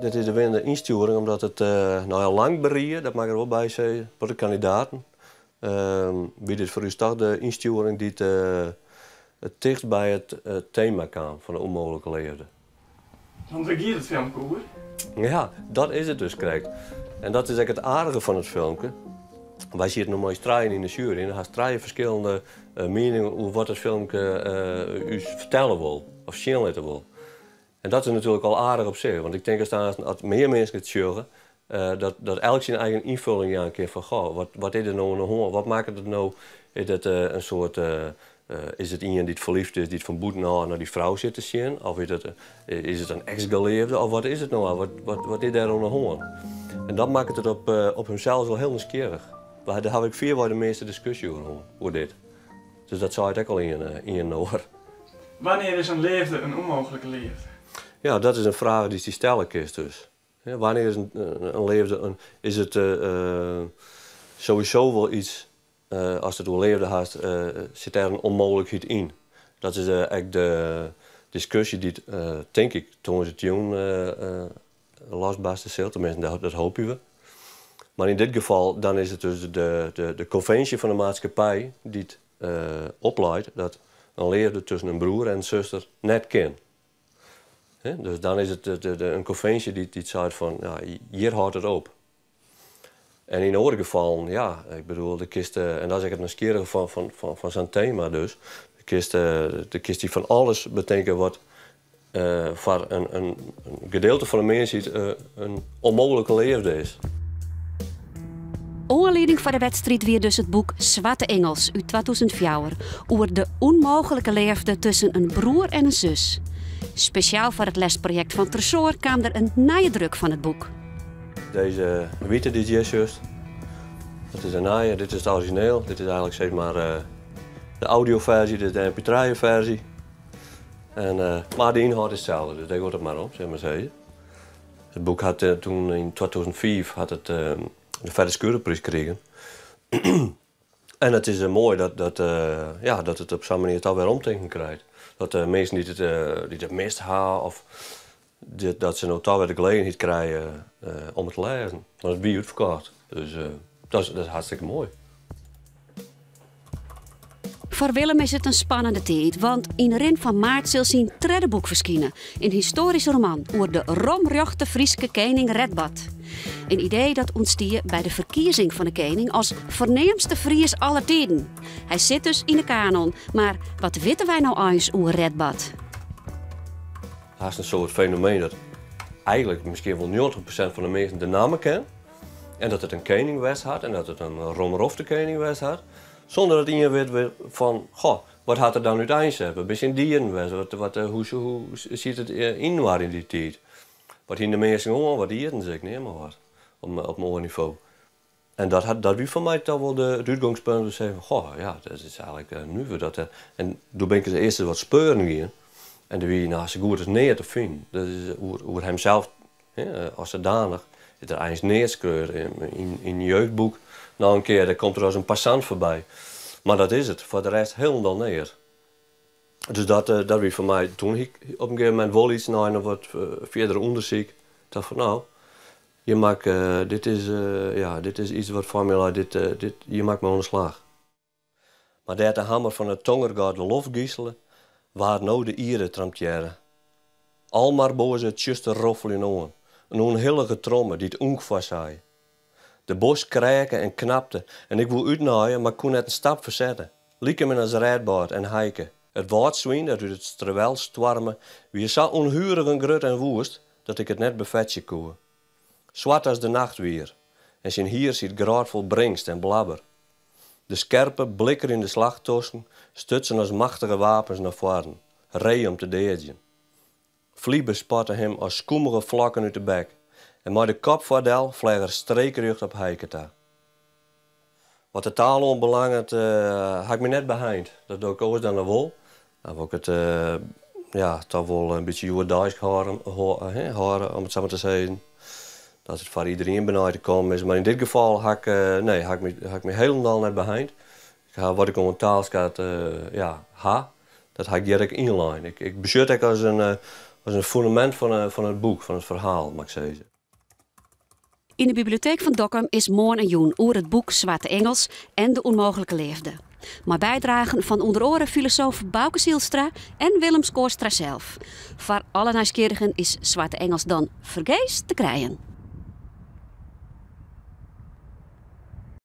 Dit is de winnende insturing omdat het nou ja, lang bereid, dat mag ik er wel bij zeggen, voor de kandidaten. Wie dit voor u toch de insturing die het dichtst bij het thema kwam van de onmogelijke leefde. Want waar gaat het filmpje over? Ja, dat is het dus, kijk. En dat is eigenlijk het aardige van het filmpje. Wij zitten nog maar eens draaien in de jury en dan gaan draaien verschillende meningen over wat het filmpje u vertellen wil of zien laten wil. En dat is natuurlijk al aardig op zich, want ik denk als meer mensen het zorgen, dat elk zijn eigen invulling een keer van, goh, wat is er nou een honger? Wat maakt het nou? Is het een soort, is het iemand die het verliefd is, die het van boet naar die vrouw zit te zien? Of is het een ex-geleefde? Of wat is het nou? Wat is daar een honger? En dat maakt het op hunzelf wel heel nieuwsgierig. Daar heb ik veel de meeste discussie over dit. Dus dat zou het ook al in je oor. Wanneer is een leefde een onmogelijke leefde? Ja, dat is een vraag die stellen is dus. Ja, wanneer is een leefde, is het sowieso wel iets, als het wel leefde haast, zit er een onmogelijkheid in. Dat is eigenlijk de discussie die, denk ik, toen het jong lastbaarste zit, tenminste dat hopen we. Maar in dit geval dan is het dus de conventie van de maatschappij die het opleidt dat een leefde tussen een broer en een zuster net kan. Dus dan is het een conventie die zegt van, ja, hier houdt het op. En in andere gevallen, ja, ik bedoel, de kist, en dat is het nieuwsgierige van zijn thema dus. De kist die van alles betekent wat voor een gedeelte van de mensheid een onmogelijke leefde is. Aanleiding voor de wedstrijd weer dus het boek Zwarte Engels uit 2004 over de onmogelijke leefde tussen een broer en een zus. Speciaal voor het lesproject van Tresor kwam er een nadruk van het boek. Deze witte die is juist. Dat is een naaie, dit is het origineel. Dit is eigenlijk zeg maar de audioversie, dit is de mp3-versie. Maar de inhoud is hetzelfde, dus daar wordt het maar op, zeg maar zeggen. Het boek had toen in 2004 had het, de Verder Scurenprijs gekregen. En het is mooi dat het op zo'n manier toch weer omdenken krijgt. Dat de mensen die het mist hebben of dat ze nou toch weer de gelegenheid krijgen om het te lezen. Dat is bij uitverkocht. Dus dat is hartstikke mooi. Voor Willem is het een spannende tijd, want in Rin van Maart zal zijn derde boek verschijnen. Een historische roman over de roemruchte Frieske koning Redbad. Een idee dat ontstie bij de verkiezing van de koning als voornaamste Fries aller tijden. Hij zit dus in de kanon, maar wat weten wij nou eens over Redbad? Het is een soort fenomeen dat eigenlijk misschien wel 90% van de mensen de namen kennen. En dat het een koning was had en dat het een roemruchte koning was had. Zonder dat iemand weet van, goh, wat had er dan uiteindelijk hebben? Beetje dieren was, hoe ziet het in waar in die tijd? Wat in de mensen gewoon, wat dieren zeg ik niet maar wat. Op een hoog niveau. En dat was voor mij toch wel de uitgangspunt. Dus zeggen, goh, ja, dat is eigenlijk nu weer dat. En toen ben ik als eerste wat speuren gegaan. En toen wie nou, zo goed als neer te vinden. Dat is hoe hemzelf, als zodanig, is er eigenlijk neerschreven in een jeugdboek. Nou een keer, dan komt er als een passant voorbij. Maar dat is het, voor de rest helemaal neer. Dus dat was voor mij toen ik op een gegeven moment wel iets naar een wat verder onderzoek. Ik dacht van nou, je maakt, dit is iets wat voor mij, je maakt me aan de slag. Maar daar de hamer van het tongergaard de lof gieselen, waar nou de ieren trampjeren. Al maar boze het juiste roffel in ogen. Een onhillige tromme die het ongeveer zei. De bos kraken en knapte en ik wil uitnaaien, maar kon net een stap verzetten. Lieke me als rijdbaard en heiken. Het woordzwien dat uit het strewel stwarmen, wie zo onhurig en grut en woest, dat ik het net bevetje koe. Zwart als de nacht weer, en zijn hier ziet graadvol bringst en blabber. De scherpe blikker in de slagtossen stutsen als machtige wapens naar voren, ree om te deedjen. Vlieben spatten hem als skoemige vlakken uit de bek. En met de kop van vlieg er streekrucht op heiketa. Wat de taal onbelangt, had ik me net behind. Dat doe ik ook dan wel. Dan wil ik het toch wel een beetje Joodijs horen, om het zo maar te zeggen. Dat het voor iedereen benauwd te komen is. Maar in dit geval had ik me helemaal net behind. Wat ik om een taalskaart dat had ik direct inline. Ik bezit ik als een was een fundament van het boek, van het verhaal, mag ik zeggen. In de bibliotheek van Dokkum is morgen een joen over het boek Zwarte Engels en de onmogelijke liefde. Maar bijdragen van onder andere filosoof Bouke Zielstra en Willem Koorstra zelf. Voor alle nieuwsgierigen is Zwarte Engels dan vergeest te krijgen.